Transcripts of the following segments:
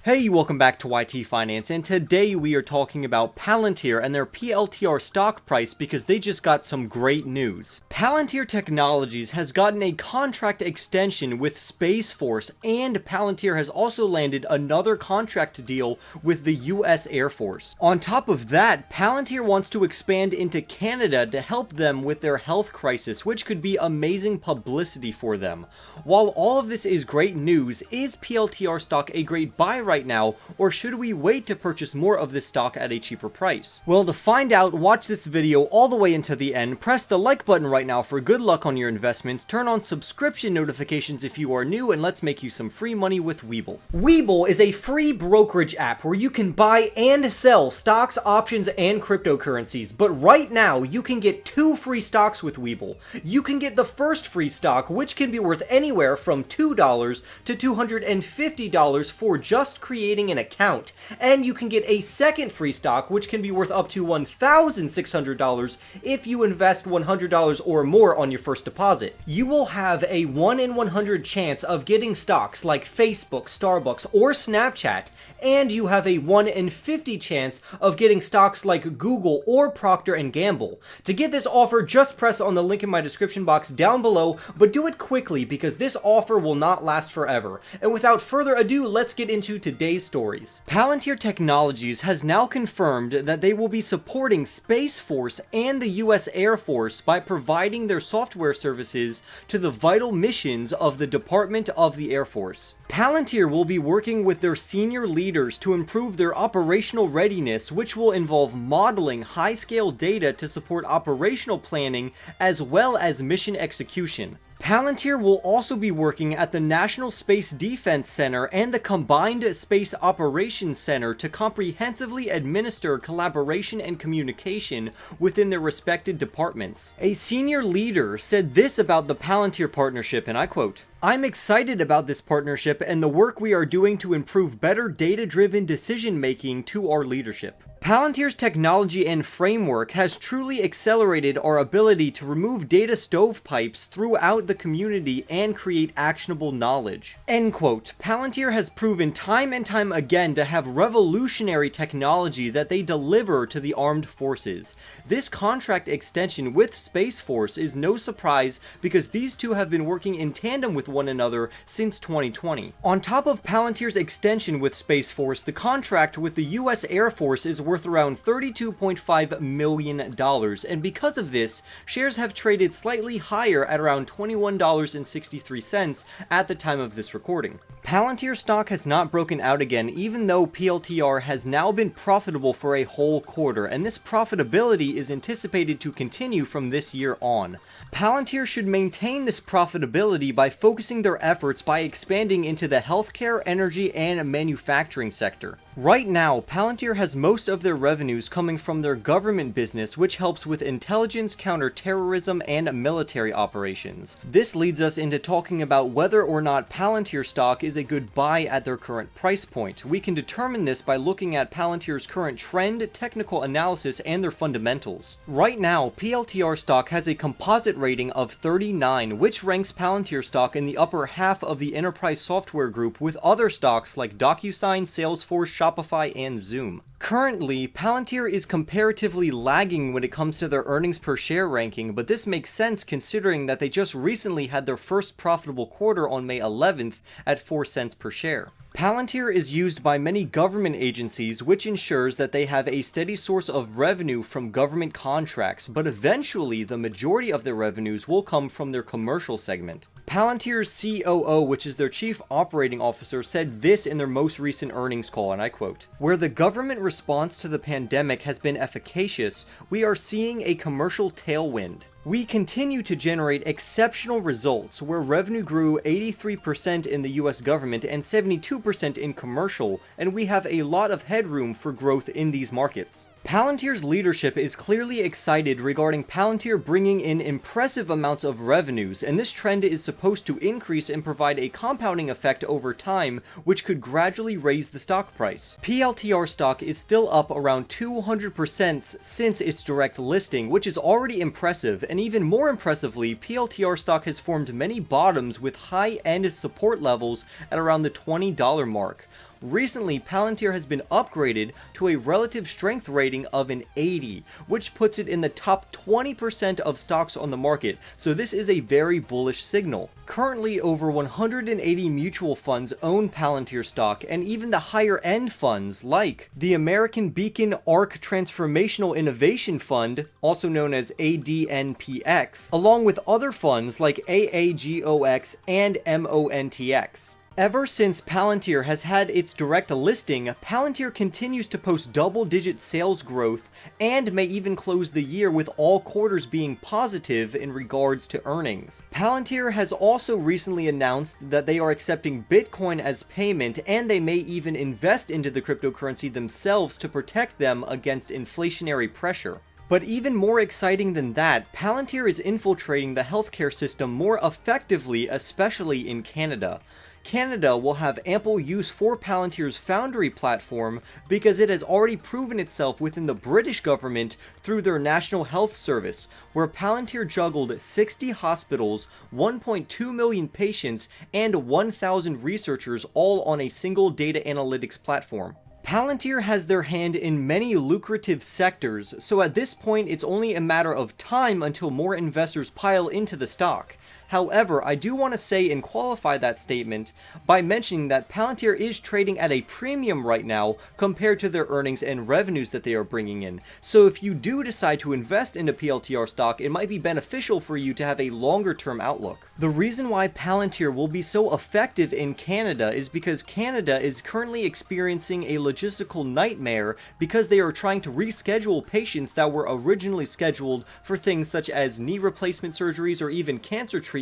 Hey, welcome back to YT Finance, and today we are talking about Palantir and their PLTR stock price because they just got some great news. Palantir Technologies has gotten a contract extension with Space Force, and Palantir has also landed another contract deal with the US Air Force. On top of that, Palantir wants to expand into Canada to help them with their health crisis, which could be amazing publicity for them. While all of this is great news, is PLTR stock a great buy right now, or should we wait to purchase more of this stock at a cheaper price? Well, to find out, watch this video all the way into the end, press the like button right now for good luck on your investments, turn on subscription notifications if you are new, and let's make you some free money with Webull. Webull is a free brokerage app where you can buy and sell stocks, options, and cryptocurrencies, but right now you can get 2 free stocks with Webull. You can get the first free stock, which can be worth anywhere from $2 to $250 for just creating an account, and you can get a second free stock which can be worth up to $1,600 if you invest $100 or more on your first deposit. You will have a 1 in 100 chance of getting stocks like Facebook, Starbucks, or Snapchat, and you have a 1 in 50 chance of getting stocks like Google or Procter & Gamble. To get this offer, just press on the link in my description box down below, but do it quickly because this offer will not last forever. And without further ado, let's get into today's stories. Palantir Technologies has now confirmed that they will be supporting Space Force and the US Air Force by providing their software services to the vital missions of the Department of the Air Force. Palantir will be working with their senior leaders to improve their operational readiness, which will involve modeling high-scale data to support operational planning as well as mission execution. Palantir will also be working at the National Space Defense Center and the Combined Space Operations Center to comprehensively administer collaboration and communication within their respective departments. A senior leader said this about the Palantir partnership, and I quote, "I'm excited about this partnership and the work we are doing to improve better data-driven decision-making to our leadership. Palantir's technology and framework has truly accelerated our ability to remove data stovepipes throughout the community and create actionable knowledge." End quote. Palantir has proven time and time again to have revolutionary technology that they deliver to the armed forces. This contract extension with Space Force is no surprise because these two have been working in tandem with one another since 2020. On top of Palantir's extension with Space Force, the contract with the US Air Force is worth around $32.5 million, and because of this, shares have traded slightly higher at around $21.63 at the time of this recording. Palantir stock has not broken out again, even though PLTR has now been profitable for a whole quarter, and this profitability is anticipated to continue from this year on. Palantir should maintain this profitability by focusing their efforts by expanding into the healthcare, energy, and manufacturing sector. Right now, Palantir has most of their revenues coming from their government business, which helps with intelligence, counterterrorism, and military operations. This leads us into talking about whether or not Palantir stock is a good buy at their current price point. We can determine this by looking at Palantir's current trend, technical analysis, and their fundamentals. Right now, PLTR stock has a composite rating of 39, which ranks Palantir stock in the upper half of the enterprise software group with other stocks like DocuSign, Salesforce, Shopify, and Zoom. Currently, Palantir is comparatively lagging when it comes to their earnings per share ranking, but this makes sense considering that they just recently had their first profitable quarter on May 11th at 4 cents per share. Palantir is used by many government agencies, which ensures that they have a steady source of revenue from government contracts, but eventually the majority of their revenues will come from their commercial segment. Palantir's COO, which is their chief operating officer, said this in their most recent earnings call, and I quote, "Where the government response to the pandemic has been efficacious, we are seeing a commercial tailwind. We continue to generate exceptional results where revenue grew 83% in the US government and 72% in commercial, and we have a lot of headroom for growth in these markets." Palantir's leadership is clearly excited regarding Palantir bringing in impressive amounts of revenues, and this trend is supposed to increase and provide a compounding effect over time, which could gradually raise the stock price. PLTR stock is still up around 200% since its direct listing, which is already impressive, and even more impressively, PLTR stock has formed many bottoms with high-end support levels at around the $20 mark. Recently, Palantir has been upgraded to a relative strength rating of an 80, which puts it in the top 20% of stocks on the market, so this is a very bullish signal. Currently, over 180 mutual funds own Palantir stock, and even the higher-end funds like the American Beacon ARC Transformational Innovation Fund, also known as ADNPX, along with other funds like AAGOX and MONTX. Ever since Palantir has had its direct listing, Palantir continues to post double-digit sales growth and may even close the year with all quarters being positive in regards to earnings. Palantir has also recently announced that they are accepting Bitcoin as payment, and they may even invest into the cryptocurrency themselves to protect them against inflationary pressure. But even more exciting than that, Palantir is infiltrating the healthcare system more effectively, especially in Canada. Canada will have ample use for Palantir's Foundry platform because it has already proven itself within the British government through their National Health Service, where Palantir juggled 60 hospitals, 1.2 million patients, and 1,000 researchers all on a single data analytics platform. Palantir has their hand in many lucrative sectors, so at this point it's only a matter of time until more investors pile into the stock. However, I do want to say and qualify that statement by mentioning that Palantir is trading at a premium right now compared to their earnings and revenues that they are bringing in. So if you do decide to invest into PLTR stock, it might be beneficial for you to have a longer term outlook. The reason why Palantir will be so effective in Canada is because Canada is currently experiencing a logistical nightmare because they are trying to reschedule patients that were originally scheduled for things such as knee replacement surgeries or even cancer treatment,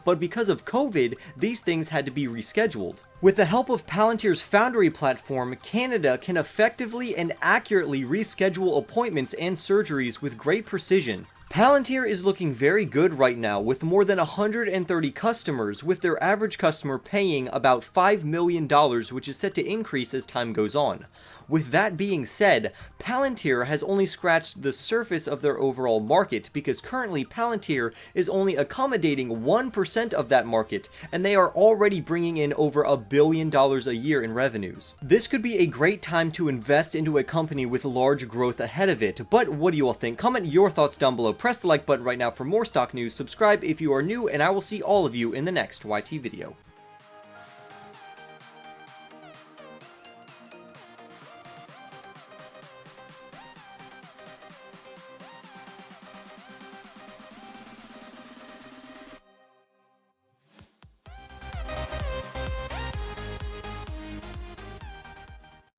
but because of COVID, these things had to be rescheduled. With the help of Palantir's Foundry platform, Canada can effectively and accurately reschedule appointments and surgeries with great precision. Palantir is looking very good right now with more than 130 customers, with their average customer paying about $5 million, which is set to increase as time goes on. With that being said, Palantir has only scratched the surface of their overall market because currently Palantir is only accommodating 1% of that market, and they are already bringing in over $1 billion a year in revenues. This could be a great time to invest into a company with large growth ahead of it, but what do you all think? Comment your thoughts down below, press the like button right now for more stock news, subscribe if you are new, and I will see all of you in the next YT video.